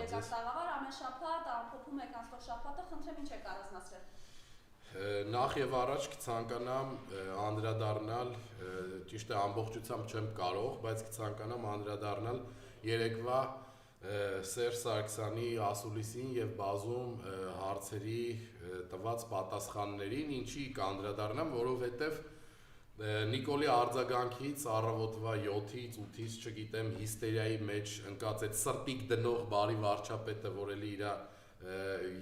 եկած տաղավար ամեն շաբաթ ամփոփում եք անցող շաբաթը, խնդրեմ ինչ եք առանձնացրել։ Նախ եւ առաջ կցանկանամ անդրադառնալ, ճիշտ է ամբողջությամբ չեմ կարող, բայց կցանկանամ անդրադառնալ երեկվա Սերժ Սարգսյանի ասուլիսին եւ բազում հարցերի տված պատասխաններին, ինչի կանդրադառնամ, որովհետեւ Նիկոլի արձագանքից առավոտվա 7-ից 8-ից չգիտեմ հիստերիայի մեջ ընկած այդ սրտիկ դնող բարի վարչապետը, որ էլի իր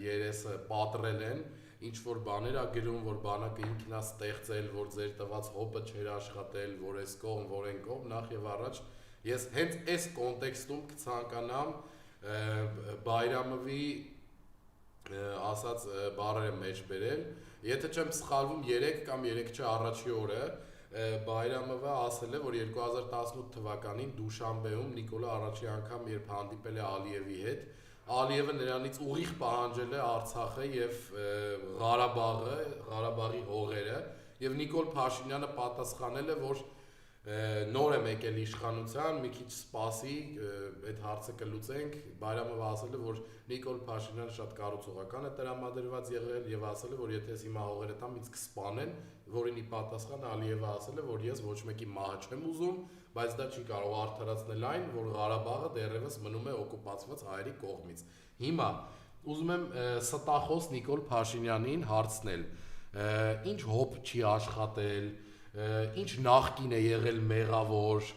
երեսը պատռել են, ինչ որ բաներ ա գրում, որ բանակը ինքն ա ստեղծել, որ ձեր տված հոպը չէր աշխատել, որ այս կողմ, որ այն կողմ, նախ եւ առաջ ես հենց այս կոնտեքստում կցանկանամ Բայրամովի ասած բառերը մեջ բերել, եթե չեմ սխալվում 3 կամ 3 չէ առաջի օրը Բայրամովը ասել է, որ 2018 թվականին Դուշանբեում Նիկոլը առաջի անգամ երբ հանդիպել է Ալիևի հետ, Ալիևը նրանից ուղիղ պահանջել է Արցախը եւ Ղարաբաղի հողերը եւ Նիկոլ Փաշինյանը պատասխանել է, որ նոր եմ եկել իշխանության, մի քիչ սպասի, այդ հարցը կլուծենք, Բայրամովը ասել է, որ Նիկոլ Փաշինյանը շատ կառուցողական է տրամադրված եղել եւ ասել է, որ եթե ես հիմա հողերը տամ, ինձ կսպանեն, որին ի պատասխան Ալիևը ասել է, որ ես ոչ մեկի մահը չեմ ուզում, բայց դա չի կարող արդարացնել այն, որ Ղարաբաղը դեռևս մնում է օկուպացված հայերի կողմից։ Հիմա ուզում եմ ստախոս Նիկոլ Փաշինյանին հարցնել, ինչ հոբ չի աշխատել, ինչ նախկին է եղել մեղավոր,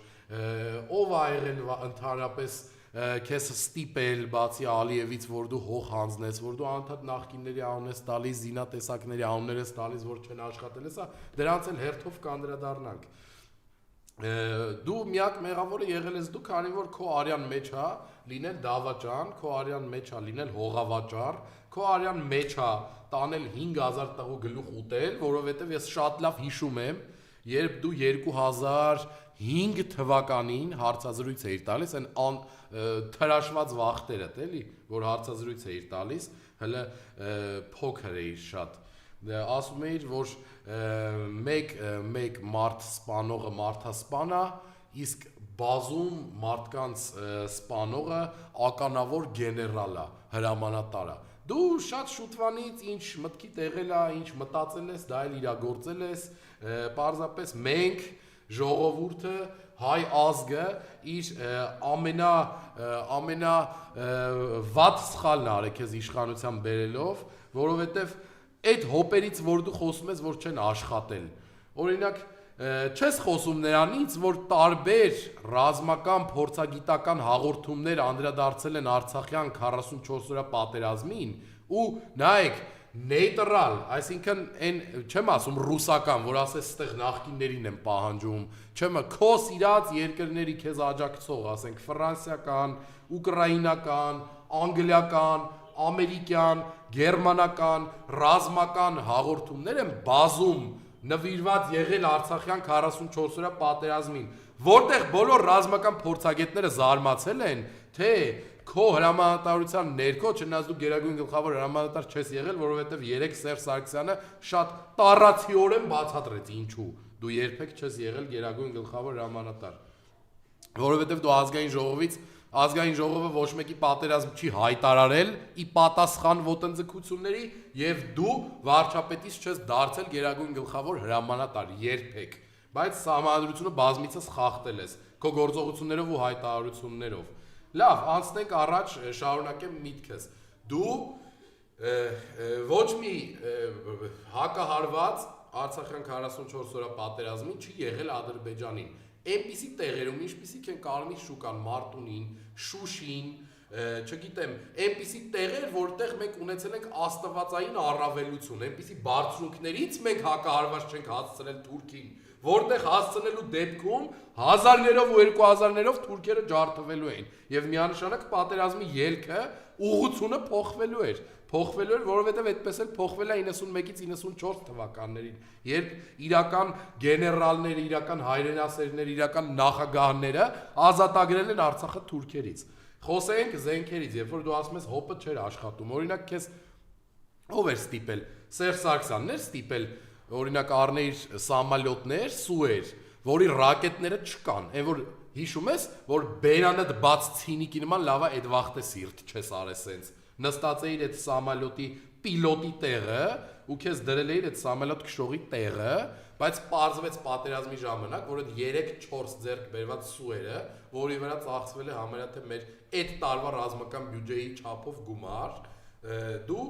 ով ա եղել ընդհանրապես քեզ ստիպել բացի Ալիևից, որ դու հող հանձնես, որ դու անդադ նախկինների անուն ես տալիս, զինատեսակների անուններ ես տալիս, որ չեն աշխատել, հեսա դրանց էլ հերթով կանդրադառնանք։ Դու միակ մեղավորը եղել ես դու, քանի որ քո արյան մեջ է լինել դավաճան, քո արյան մեջ է լինել հողավաճառ, քո արյան մեջ է տանել 5000 տղու գլուխ ուտել, որովհետև ես շատ լավ հիշում եմ, երբ դու 2005 թվականին հարցազրույց էիր տալիս, այն թրաշված վախտերդ էլի, որ հարցազրույց էիր տալիս, հələ փոքր էիր շատ, ասում էիր, որ մեկ մարդ սպանողը մարդասպան է, իսկ բազում մարդկանց սպանողը ականավոր գեներալ է, հրամանատար է։ Դու շատ շուտվանից ինչ մտքիդ եղել է, ինչ մտածել ես, դա էլ իրագործել ես, պարզապես մենք ժողովուրդը, հայ ազգը իր ամենավատ սխալն արել քեզ իշխանության բերելով, որովհետև այդ հոպերից, որ դու խոսում ես, որ չեն աշխատել։ Օրինակ, չես խոսում նրանից, որ տարբեր ռազմական փորձագիտական հաղորդումներ անդրադարձել են Արցախյան 44 օրյա պատերազմին ու նայեք նեյտրալ, այսինքն այն չեմ ասում ռուսական, որ ասես ստեղ նախկիններին եմ պահանջում, չեմ քո սիրած երկրների քեզ աջակցող, ասենք ֆրանսիական, ուկրաինական, անգլիական, ամերիկյան, գերմանական, ռազմական հաղորդումներ են բազում նվիրված եղել Արցախյան 44 օրյա պատերազմին, որտեղ բոլոր ռազմական փորձագետները զարմացել են, թե քո հրամանատարության ներքո, չնայած դու գերագույն գլխավոր հրամանատար չես եղել, որովհետև 3 Սերժ Սարգսյանը շատ տառացիորեն բացատրեց ինչու դու երբեք չես եղել գերագույն գլխավոր հրամանատար, որովհետև դու ազգային ժողովը ոչ մեկի պատերազմ չի հայտարարել ի պատասխան ոտնձգությունների եւ դու վարչապետից չես դարձել գերագույն գլխավոր հրամանատար երբեք, բայց սահմանադրությունը բազմիցս խախտել ես քո գործողություններով ու հայտարարություններով։ Լավ, անցնենք առաջ, շարունակեմ միտքս։ Դու ոչ մի հակահարված Արցախյան 44 օրյա պատերազմին չի եղել Ադրբեջանին։ Այնպիսի տեղերում, ինչպիսիք են Կարմիր շուկան, Մարտունին, Շուշին, չգիտեմ, այնպիսի տեղեր, որտեղ մենք ունեցել ենք աստվածային առավելություն, այնպիսի բարձրունքներից մենք հակահարված չենք հասցնել Թուրքին, որտեղ հասցնելու դեպքում հազարներով ու 2000-ներով թուրքերը ջարդվելու էին եւ միանշանակ պատերազմի ելքը ուղղությունը փոխվելու էր, որովհետեւ այդպես էլ փոխվել է 91-ից 94 թվականներին, երբ իրական գեներալները, իրական հայրենասերները, իրական նախագահները ազատագրել են Արցախը թուրքերից։ Խոսենք զենքերից, երբ որ դու ասում ես հոպը չէր աշխատում, օրինակ քեզ ով էր ստիպել, Սերժ Սարգսյանն էր ստիպել, օրինակ առներ սամալյոտներ, սուեր, որի ռակետները չկան, այն որ Հիշում ես, որ բերանդ բաց ցինիկի նման լավա այդ վախտե սիրտ չես արես սենց։ Նստած էիր այդ սամալյոտի պիլոտի տեղը ու քեզ դրել էիր այդ սամալյոտ քշողի տեղը, բայց պարզվեց պատերազմի ժամանակ, որ այդ 3-4 ձեռք բերված սուերը, որի վրա ծախսվել է համարյա թե մեր այդ տարվա ռազմական բյուջեի չափով գումար, դու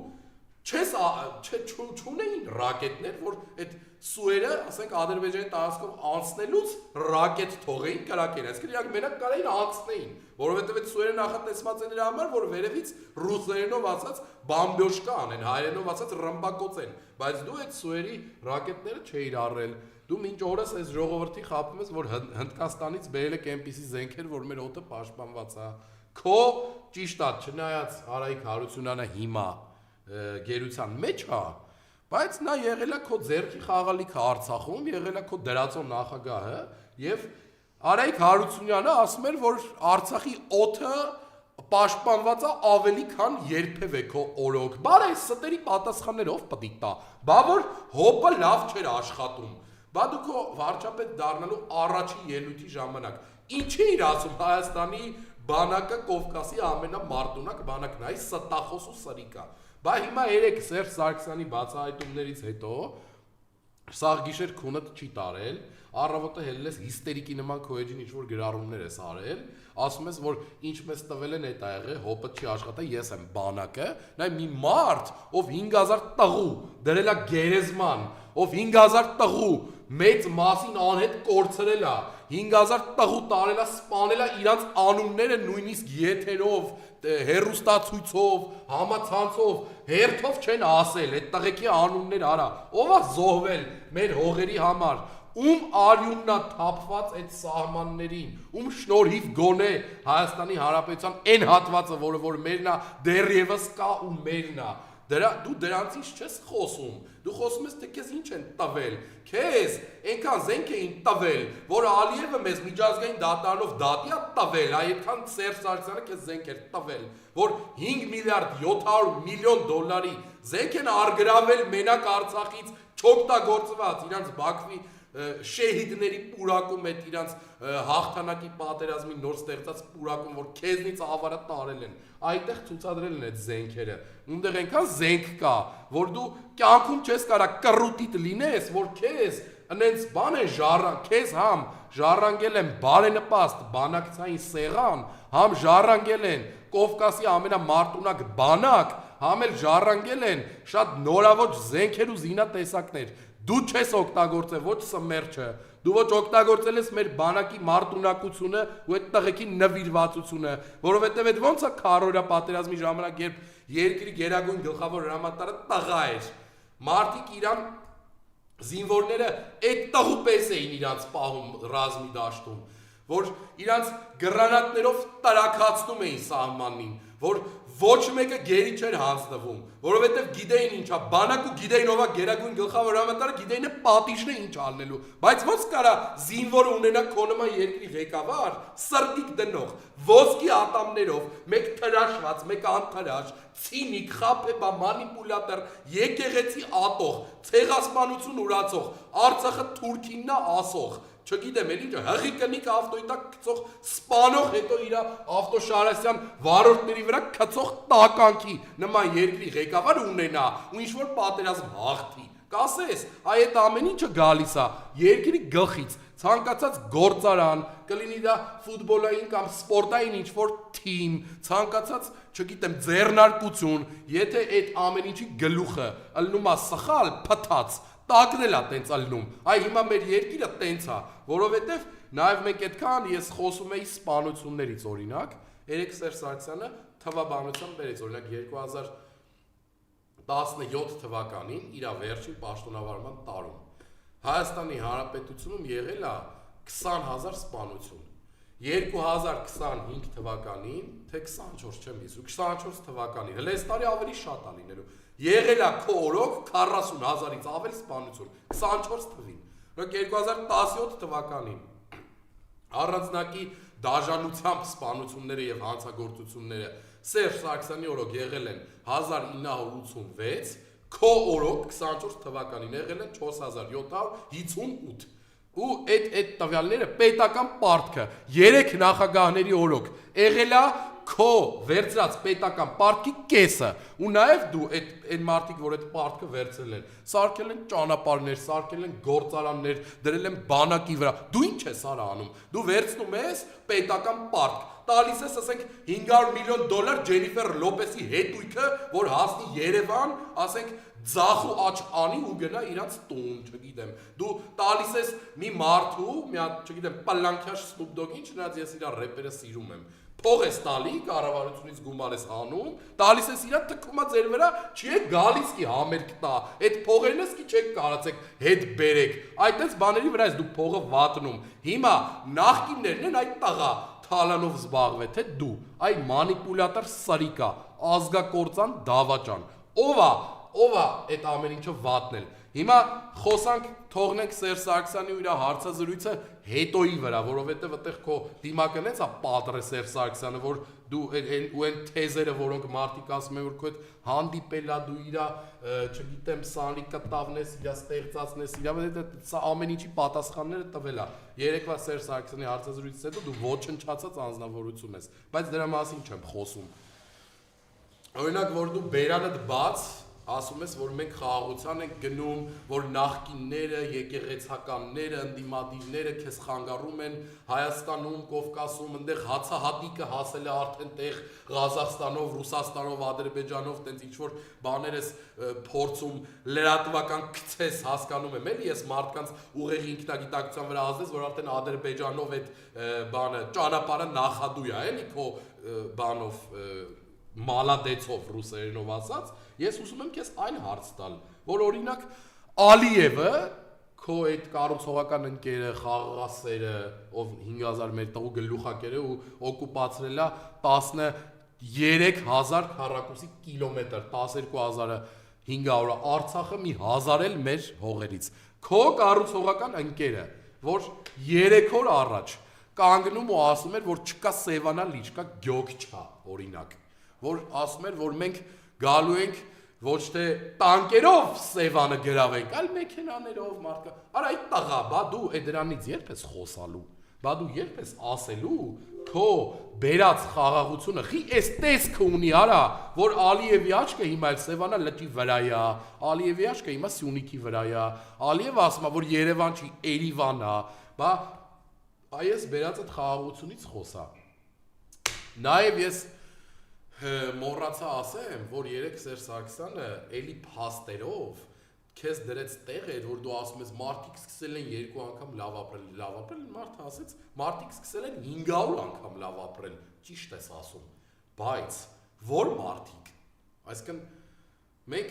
չունեին ռակետներ, որ այդ սուերը, ասենք Ադրբեջանի տարածքով անցնելուց ռակետ թողեին կրակեն, այսինքն իրանք մենակ կարային անցնեին, որովհետև այդ սուերը նախատեսված են դրա համար, որ վերևից ռուսերենով ասած բամբյոշկա անեն, հայերենով ասած ռմբակոծեն, բայց դու այդ սուերի ռակետները չէիր առել, դու մինչ օրս այս ժողովրդի խաբում ես, որ Հնդկաստանից բերել եք այնպիսի զենքեր, որ մեր օդը պաշտպանված է, քո ճիշտ է, չնայած Արայիկ Հարությունյանը հիմա գերության մեջ է, բայց նա եղել է քո ձեռքի խաղալիքը Արցախում, եղել է քո դրածո նախագահը եւ Արայիկ Հարությունյանը ասում էր, որ Արցախի օդը պաշտպանված է ավելի քան երբևէ քո օրոք։ Բարե ստերի պատասխաններով պետք է տա։ Բա որ հոպը լավ չէր աշխատում։ Բա դու քո վարչապետ դառնալու առաջին ելույթի ժամանակ ինչի էր ասում Հայաստանի բանակը Կովկասի ամենամարտունակ բանակն է, այս ստախոս ու սրիկա։ Բա հիմա երեք Սերժ Սարգսյանի բացահայտումներից հետո սաղ գիշեր քունդ չի տարել, առավոտը հելել ես հիստերիկի նման քո էջին ինչ-որ գրառումներ ես արել, ասում ես, որ ինչ մեզ տվել են այդ ա եղել, հոպը չի աշխատել, ես եմ բանակը, նայ մի մարդ, ով 5000 տղու դրել է գերեզման, ով 5000 տղու մեծ մասին անհետ կորցրել է, 5000 տղու տարել է, սպանել է իրանց անունները նույնիսկ եթերով, հերուստացույցով, համացանցով, հերթով չեն ասել, այդ տղեկի անուններ արա, ով է զոհվել մեր հողերի համար, ում արյունն է թափված այդ սահմաններին, ում շնորհիվ գոնե Հայաստանի Հանրապետության այն հատվածը, որը որ մերն է, դեռևս կա ու մերն է, դու դրանցից չես խոսում, դու խոսում ես, թե քեզ ինչ են տվել, քեզ այնքան զենք էին տվել, որ Ալիևը մեզ միջազգային դատարանով դատի է տվել, այդքան Սերժ Սարգսյանը քեզ զենք էր տվել, որ 5 միլիարդ 700 միլիոն դոլարի զենք են արգրավել մենակ Արցախից չօգտագործված իրանց Բաքվի շեհիդների պուրակում այդ իրանց հաղթանակի պատերազմի նոր ստեղծած պուրակում, որ քեզնից ավարա տարել են, այդտեղ ցուցադրել են այդ զենքերը, ումտեղ այնքան զենք կա, որ դու կյանքում չես կարա կռուտիտ լինես, որ քեզ ընենց բան է ժառան, քեզ համ ժառանգել են բարենպաստ բանակցային սեղան, համ ժառանգել են Կովկասի ամենամարտունակ բանակ, համ էլ ժառանգել են շատ նորավոր զենքեր ու զինատեսակներ, դու չես օգտագործել ոչ սմերջը, դու ոչ օգտագործել ես մեր բանակի մարտունակությունը ու այդ տղեկի նվիրվածությունը, որովհետև այդ ոնց է քարորա պատերազմի ժամանակ, երբ երկրի գերագույն գլխավոր հրամանատարը տղա էր, մարդիկ իրան զինվորները այդ տղու պես էին իրանց պահում ռազմի դաշտում, որ իրանց գրանատներով տրաքացնում էին սահմանին, որ ոչ մեկը գերի չէր հանձնվում, որովհետև գիտեին ինչա, բանակու գիտեին ով է գերագույն գլխավոր հրամանատարը, գիտեին է պատիժն է ինչ անելու, բայց ոնց կարա զինվորը ունենա քո նման երկրի ղեկավար, սրտիկ դնող, ոսկի ատամներով, մեկ թրաշված, մեկ անթրաշ, ցինիկ, խաբեբա, մանիպուլատոր, եկեղեցի ատող, ցեղասպանություն ուրացող, Արցախը Թուրքինն է ասող, չգիտեմ էլ ինչ, հղի կնիկ ավտոյի տակ գցող սպանող, հետո իր ավտոշարասյան վարորդների վրա գցող տականքի նման երկրի ղեկավար ունենա ու ինչ-որ պատերազմ հաղթի, կասես, այդ ամեն ինչը գալիս է երկրի գլխից, ցանկացած գործարան, կլինի դա ֆուտբոլային կամ սպորտային ինչ-որ թիմ, ցանկացած, չգիտեմ, ձեռնարկություն, եթե այդ ամեն ինչի գլուխը ըլնում է սխալ, փթած, տակնել է տենց ալնում, այ հիմա մեր երկիրը տենց է, որովհետև նաև մենք այդքան ես խոսում էի սպանություններից օրինակ, երեք Սերժ Սարգսյանը թվաբանության բերեց, օրինակ 2017 թվականին իր վերջին պաշտոնավարման տարում, Հայաստանի Հանրապետությունում եղել է 20,000 սպանություն, 2025 թվականին, թե 24 չեմ հիսու, 24 թվականին, հենց այս տարի ավելի շատ է լինելու, եղել է քո օրոք 40,000-ից ավել սպանություն, 24 թվին, 2017 թվականին, առանձնակի դաժանությամբ սպանությունները և հանցագործությունները Սերժ Սարգսյանի օրոք եղել են 1986, քո օրոք 24 թվականին եղել են 4758, ու այդ տվյալները պետական պարտքը 3 նախագահների օրոք եղելա քո վերցրած պետական պարտքի կեսը ու նաև դու այդ մարդիկ որ այդ պարտքը վերցրել են սարքել են ճանապարհներ սարքել են գործարաններ դրել են բանակի վրա դու ինչ ես արա անում դու վերցնում ես պետական պարտք տալիս ես ասենք $500 միլիոն Ջենիֆեր Լոպեսի հետույքը որ հասնի Երևան ասենք Ձախ ու աչ անի ու գնա իրանց տուն, չգիտեմ։ Դու տալիս ես մի մարդու, մի հատ, չգիտեմ, պլանքյաշ Snoop Dogg-ին, չնայած ես իր ռեպերը սիրում եմ։ Փող ես տալի, կառավարությունից գումար ես անում, տալիս ես իրան թքումա ձեր վրա, չի եք գալիս კი համերգ տա։ Այդ փողերն ես კი չեք կարացեք հետ բերեք։ Այդպես բաների վրա ես դու փողը վատնում։ Հիմա նախկիններն են այդ տղա թալանով զբաղվե, թե դու, այ մանիպուլատոր սարիկա, ազգակործան դավաճան։ Ով է այդ ամեն ինչը վատնել։ Հիմա խոսանք թողնենք Սերժ Սարգսյանի ու իր հարցազրույցը հետոյի վրա, որովհետև այդտեղ քո դիմակն էցա պատրե Սերժ Սարգսյանը, որ դու ու այն թեզերը, որոնք մարդիկ ասում են, որ քո այդ հանդիպելա դու իր, չգիտեմ, սանի կտավն ես, իր ստեղծածն ես, իր սա ամեն ինչի պատասխանները տվել է։ Երեկվա Սերժ Սարգսյանի հարցազրույցից հետո դու ոչնչացած անձնավորություն ես, բայց դրա մասին չեմ խոսում։ Օրինակ, որ դու բերանդ բաց ասում ես, որ մենք խաղաղության ենք գնում, որ նախկինները, եկեղեցականները, ընդդիմադիրները քեզ խանգարում են Հայաստանում, Կովկասում, այնտեղ հացահատիկը հասել է արդեն տեղ Ղազախստանով, Ռուսաստանով, Ադրբեջանով, տենց ինչ-որ բաներ ես փորձում լրատվական գցես հասկանում եմ, էլի ես մարդկանց ուղեղի ինքնագիտակցության վրա ազդես, որ արդեն Ադրբեջանով այդ բանը ճանապարհը նախադու է, էլի քո բանով մալադեցով ռուսերենով ասած, ես ուզում եմ քեզ այն հարց տալ, որ օրինակ Ալիևը քո այդ կառուցողական ընկերը, խաղաղասերը, ով 5000 մեր տղու գլուխակերը ու օկուպացրել է 13000 քառակուսի կիլոմետր, 12500-ը 500-ը, Արցախը մի 1000 էլ մեր հողերից։ Քո կառուցողական ընկերը, որ 3 օր առաջ կանգնում ու ասում էր, որ չկա Սևանա լիճ, կա Գյոքչա, օրինակ, որ ասում էր, որ մենք գալու ենք ոչ թե տանկերով Սևանը գրավենք, այլ մեքենաներով մարդկա։ Արա այդ տղա, բա դու այդ դրանից երբ ես խոսալու, բա դու երբ ես ասելու, քո բերած խաղաղությունը, խի էս տեսքը ունի, արա, որ Ալիևի աչքը հիմա էլ Սևանա լճի վրա է, Ալիևի աչքը հիմա Սյունիքի վրա է, Ալիևը ասում է, որ Երևան չի, Էրիվան է, բա այս բերած այդ խաղաղությունից խոսա։ Նաև ես մոռացա ասեմ, որ երեք Սերժ Սարգսյանը էլի փաստերով քեզ դրեց տեղ էր, որ դու ասում ես մարդիկ սկսել են 2 անգամ լավ ապրել, մարդը ասեց, մարդիկ սկսել են 500 անգամ լավ ապրել, ճիշտ ես ասում, բայց որ մարդիկ, այսինքն մենք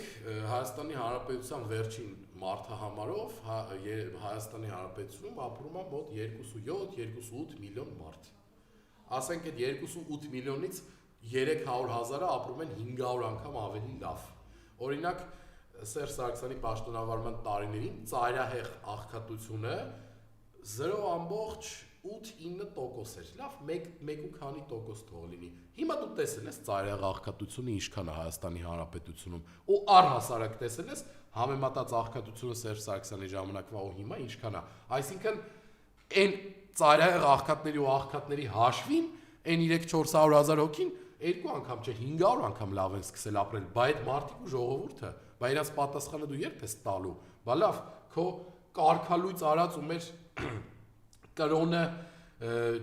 Հայաստանի Հանրապետության վերջին մարդահամարով Հայաստանի Հանրապետությունում ապրում է մոտ 27-28 միլիոն մարդ, ասենք այդ 28 միլիոնից 300,000-ը ապրում են 500 անգամ ավելի լավ։ Օրինակ Սերժ Սարգսյանի պաշտոնավարման տարիներին ծայրահեղ աղքատությունը 0.89% էր։ Լավ, 1.քանի% թող լինի։ Հիմա դու տեսել ես ծայրահեղ աղքատությունը ինչքան է Հայաստանի Հանրապետությունում, ու առհասարակ տեսել ես համեմատած աղքատությունը Սերժ Սարգսյանի ժամանակվա ու հիմա ինչքան է։ Այսինքն այն ծայրահեղ աղքատների ու աղքատների հաշվին այն 3-400,000 հոգին 2 անգամ չէ 500 անգամ լավ են սկսել ապրել, բա այդ մարդիկ ու ժողովուրդը, բա իրանց պատասխանը դու երբ ես տալու, բա լավ, քո կարգալույծ արած ու մեր կրոնը,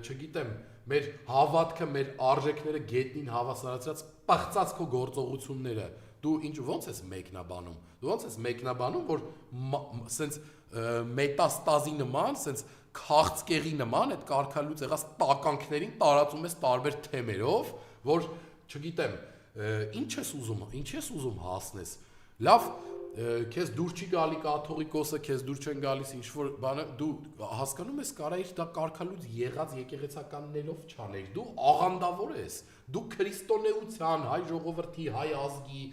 չգիտեմ, մեր հավատքը, մեր արժեքները գետնին հավասարացրած պղծած քո գործողությունները, դու ինչ ոնց ես մեկնաբանում, դու ոնց ես մեկնաբանում, որ սենց մետաստազի նման, սենց քաղցկեղի նման այդ կարգալույծ եղած տականքներին տարածում ես տարբեր թեմերով, որ չգիտեմ, ինչ ես ուզում հասնես, լավ, քեզ դուր չի գալի կաթողիկոսը, քեզ դուր չեն գալիս ինչ-որ բանը, դու հասկանում ես կարայիր դա կարգալույծ եղած եկեղեցականներով չաներ, դու աղանդավոր ես, դու քրիստոնեության, հայ ժողովրդի, հայ ազգի,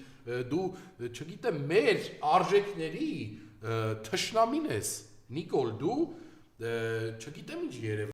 դու, չգիտեմ, մեր արժեքների թշնամին ես, Նիկոլ, դու, չգիտեմ ինչ երևի